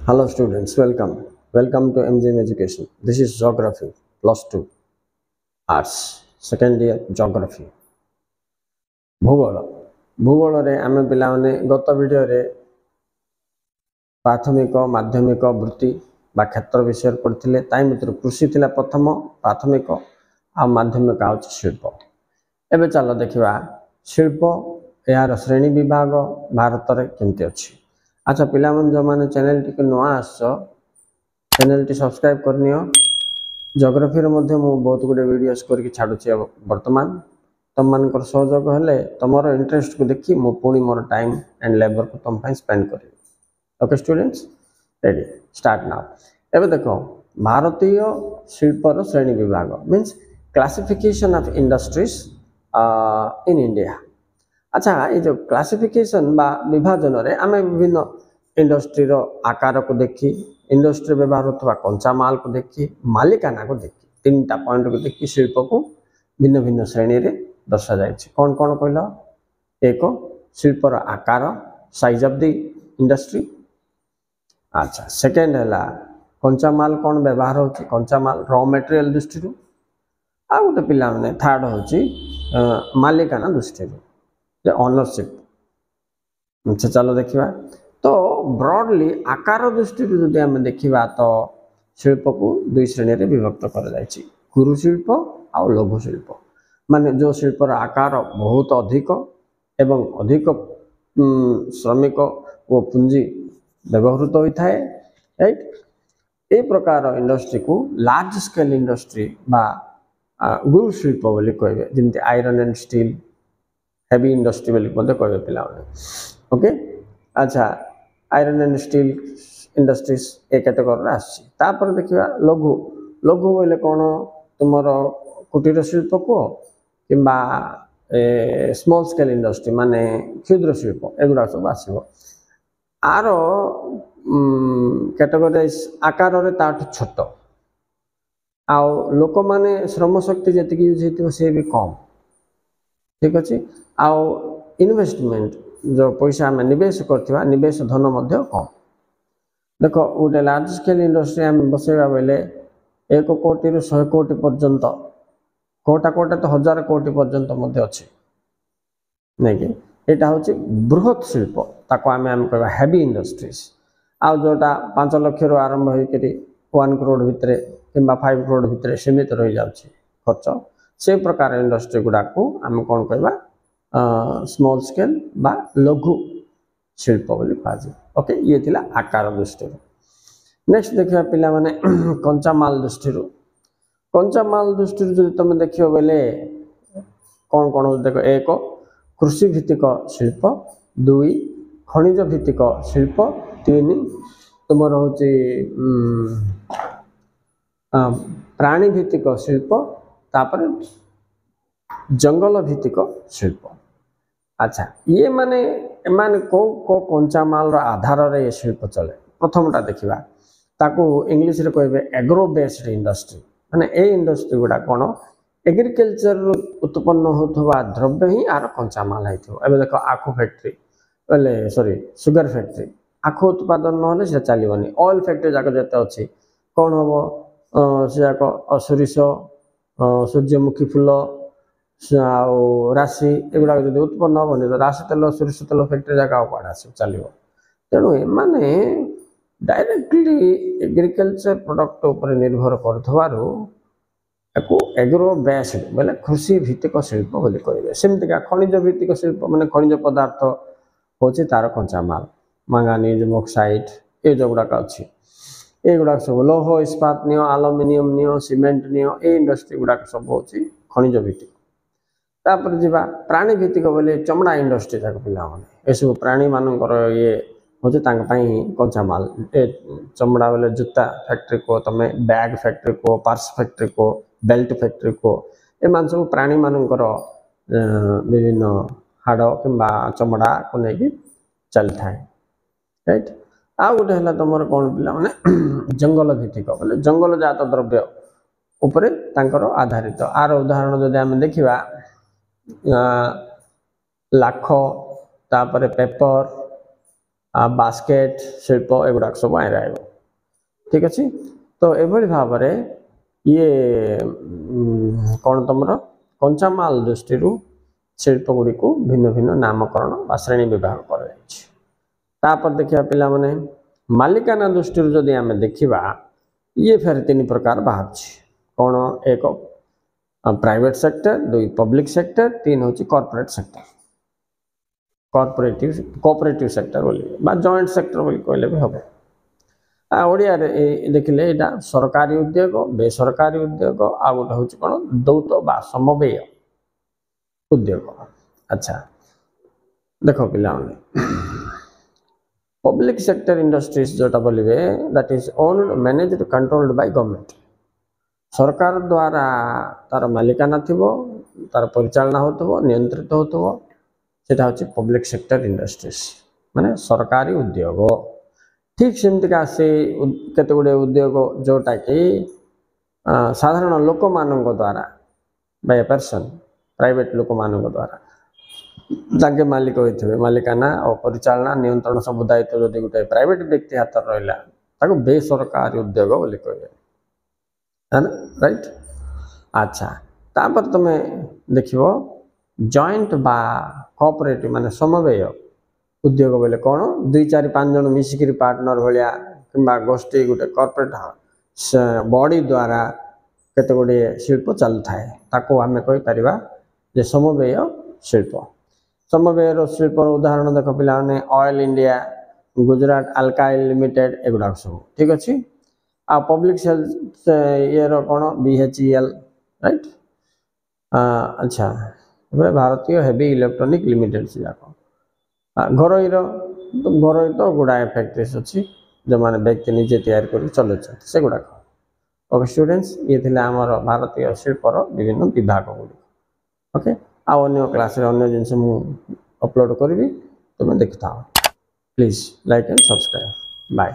Hello students, welcome. Welcome to MGM Education. This is Geography, plus 2, Arts, second year Geography. भूगोल भूगोल रे आमे पिलाने गत वीडियो रे प्राथमिक माध्यमिक वृत्ति बा क्षेत्र विषय पढ़ते ताई मित्र कृषि थिला प्रथम प्राथमिक आ माध्यमिक आ शिल्प एबे चलो देखिबा शिल्प यार श्रेणी विभाग भारत रे केमती अछि। अच्छा पिला मन जो माने चैनल टी नुआ आसो चैनल टी सब्सक्राइब करनियो। जियोग्राफी रे मध्य मु बहुत गुडे वीडियोस करके छाडुची वर्तमान तुम मानकर सहयोग हेले तुमर इंटरेस्ट को देखि मु पुणी मोर टाइम एंड लेबर को तुम फाइ स्पेंड करी। Okay students ready start now. एबे देखो भारतीय शिल्पर श्रेणी विभाग means classification of industries in India. अच्छा ये जो क्लासिफिकेशन बा विभाजन रे आमे विभिन्न इंडस्ट्री रो आकार को देखी इंडस्ट्री व्यवहार होता कंचा माल को देखी मालिकाना को देखी तीन टा पॉइंट को देखी शिल्प को भिन्न भिन्न श्रेणी रे दर्शा जाय छै। कौन कौन कहलो एक शिल्पर आकार साइज ऑफ द इंडस्ट्री। अच्छा सेकंड हला कंचा माल कौन व्यवहार होची कंचा माल रॉ मटेरियल दृष्टि आ गोटे पिला माने थर्ड होची मालिकाना दृष्टि ओनरशिप। अच्छा चलो देखिबा तो ब्रॉडली आकार दृष्टि जदि आम देखा तो शिल्प को दुई श्रेणी रे विभक्त कर गुरु शिल्प आ लघु शिल्प माने जो शिल्पर आकार बहुत अधिक एवं अधिक श्रमिक वो पूंजी व्यवहृत होता है राइट। ए प्रकार इंडस्ट्री को लार्ज स्केल इंडस्ट्री बा गुरु शिल्प बोली कहबे जेमति iron and steel heavy industry बोली मते कहबे पिला ओके। अच्छा आयरन एंड स्टील इंडस्ट्रीज एक कैटेगरी आसपर देखा लघु लघु बोले कौन तुम कुटीर शिल्प को किंबा स्मॉल स्केल इंडस्ट्री माने क्षुद्र शिल्प एगुड़ा सब आसो आर कैटेगराइज आकार छोट आ लोक माने श्रम शक्ति जी यूज हो सी भी कम ठीक अच्छे आउ इन्वेस्टमेंट जो पैसा आम निवेश करथिबा निवेश धन मध्य कम। देखो गोटे लार्ज स्केल इंडस्ट्री आम बसैबा बेले 1 कोटी रु 100 कोटी पर्यंत कोटा कोटा तो 1000 कोटी पर्यंत मध्य अच्छे नहीं कि यहाँ हूँ बृहत शिल्प ताको आम कहवा हेवी इंडस्ट्रीज आ जोटा 5 लाख रु आरंभ होकर 1 करोड़ भितर कि 5 करोड़ भितर सीमित रही जाउछि खर्च से प्रकार इंडस्ट्री गुड़ा को आम कौन कहवा स्मॉल स्केल बा लघु शिल्प बोली कहुए। ओके ये थिला आकार दृष्टि। नेक्स्ट देखिए पिला माने कंचा माल दृष्टि कंचा माल दृष्टि जो तुम देखियो बेले कौन कौन देख एक कृषि भित्तिक शिल्प 2 खनिज भित्तिक शिल्प 3 तुम हूँ प्राणी भित्तिक शिल्प तापर जंगल भित्तिक शिल्प। अच्छा ये माने एमाने को कंचा माल रो आधार रे ये शिल्प चले प्रथमटा देखिबा ताको इंग्लिश रे कहबे एग्रो बेस्ड इंडस्ट्री माने ए इंडस्ट्री गुडा कोन एग्रीकल्चर उत्पन्न होथवा द्रव्य ही आर कंचा माल हैथो। एबे देखो आखु फैक्ट्री बोले सॉरी सुगर फैक्ट्री आखु उत्पादन न से चलीबनी ऑयल फैक्ट्री जाक जते अछि कोन होबो से जाक असुरिस सूर्यमुखी फूल राशि एगुड़ा जो उत्पन्न हेनी तो राशि तेल सोरिष तेल फैक्ट्री जगह कौन आस चलो तेणु एमाने डायरेक्टली एग्रीकल्चर प्रोडक्ट उपर निर्भर कर एग्रो बेस्ड बोले कृषि भित्तिक शिल्प बोली कहे। सेमतिका खनिज भित्तिक शिल्प माने खनिज पदार्थ होची तार कंचा माल मांगानीज बॉक्साइट ये जो गुड़ाक अच्छी एगुड़ा सब लौह इस्पात नियो आलुमिनियम नियो सीमेंट नियो ए इंडस्ट्री गुड़ाक सब होची खनिज भित्तिक। तापर जीवा प्राणी भित्तिक बोले चमड़ा इंडस्ट्री जाक पिला माने ए सब प्राणी मानकर ये होचे तांक पई कंचा माल ए चमड़ा बोले जूता फैक्ट्री को तमे बैग फैक्ट्री को पर्स फैक्ट्री को बेल्ट फैक्ट्री को ए मान सब प्राणी मानकर विभिन्न हाड़ किंबा चमड़ा को लेकिन चलता है राइट। आ गोटे है तुम कौन पिला माने जंगल भित्तिक बोले जंगल जात द्रव्य उपरे तांकर आधारित आर उदाहरण जदि आम देखिबा लाख तापर पेपर बास्केट शिल्प एगुड़ाक सब आईन आइब ठीक अच्छे। तो एभली भाव ये कौन तुम कंचामाल दृष्टि शिल्प गुड़ी को भिन्न भिन्न नामकरण श्रेणी विभाग कर देखा पिला माने मालिकाना दृष्टि जदि आम देखा ये फेर तीन प्रकार बाहर कौन एक प्राइवेट सेक्टर दुई पब्लिक सेक्टर तीन हूँ कॉर्पोरेट सेक्टर कोऑपरेटिव सेक्टर बोली जॉइंट सेक्टर बोली कहले भी हम ओडिया देखिले यहाँ सरकारी उद्योग बेसरकारी उद्योग आ गोटे हूँ कौन दौत बा समव्यय उद्योग। अच्छा देख पिला पब्लिक सेक्टर इंडस्ट्रीज जोटा बोलिए that is owned managed controlled by government सरकार द्वारा तार मालिकाना थिबो तार परिचालना होतबो नियंत्रित होतबो सेटा होची पब्लिक सेक्टर इंडस्ट्रीज माने सरकारी उद्योग। ठीक सेमतिका से केते गुडे उद्योग जोटा कि साधारण लोक मानक द्वारा बाय पर्सन प्राइवेट लोक मानक द्वारा ताके मालिक होइथिबे मालिकाना और परिचालना नियंत्रण सब दायित्व जदि गोटे प्राइवेट व्यक्ति हाथ रहा ताको बेसरकारी उद्योग बोली कहबे है ना राइट। अच्छा तापर तुम देखिबो जॉइंट बा कोऑपरेटिव माने समव्यय उद्योग बोले कौन दुई चार पांच जन मिसिक पार्टनर भाया कि गोष्ठी गोटे कॉर्पोरेट बॉडी द्वारा केते गुडे शिल्प चल थाए ताको आमे कहि परिबा जे समव्यय शिल्प। समव्यय शिल्प उदाहरण देख पे ऑयल इंडिया गुजरात अल्काइल लिमिटेड एगुड़ा सब ठीक अच्छे। आ पब्लिक सेल्स ये कौन BHEL राइट। अच्छा भारतीय हेवी इलेक्ट्रॉनिक लिमिटेड से जाक घरोई घरोई तो गुड़ाए फैक्ट्रीज अच्छी जो मैंने व्यक्ति निजे तैयार कर चलुँ से गुड़ाक। ओके स्टूडेंट्स ये थे आमर भारतीय शिल्पर विभिन्न विभाग गुड़ी ओके अन्य क्लास अन्य जिनस अपलोड करी तुम्हें देखता please like and subscribe bye.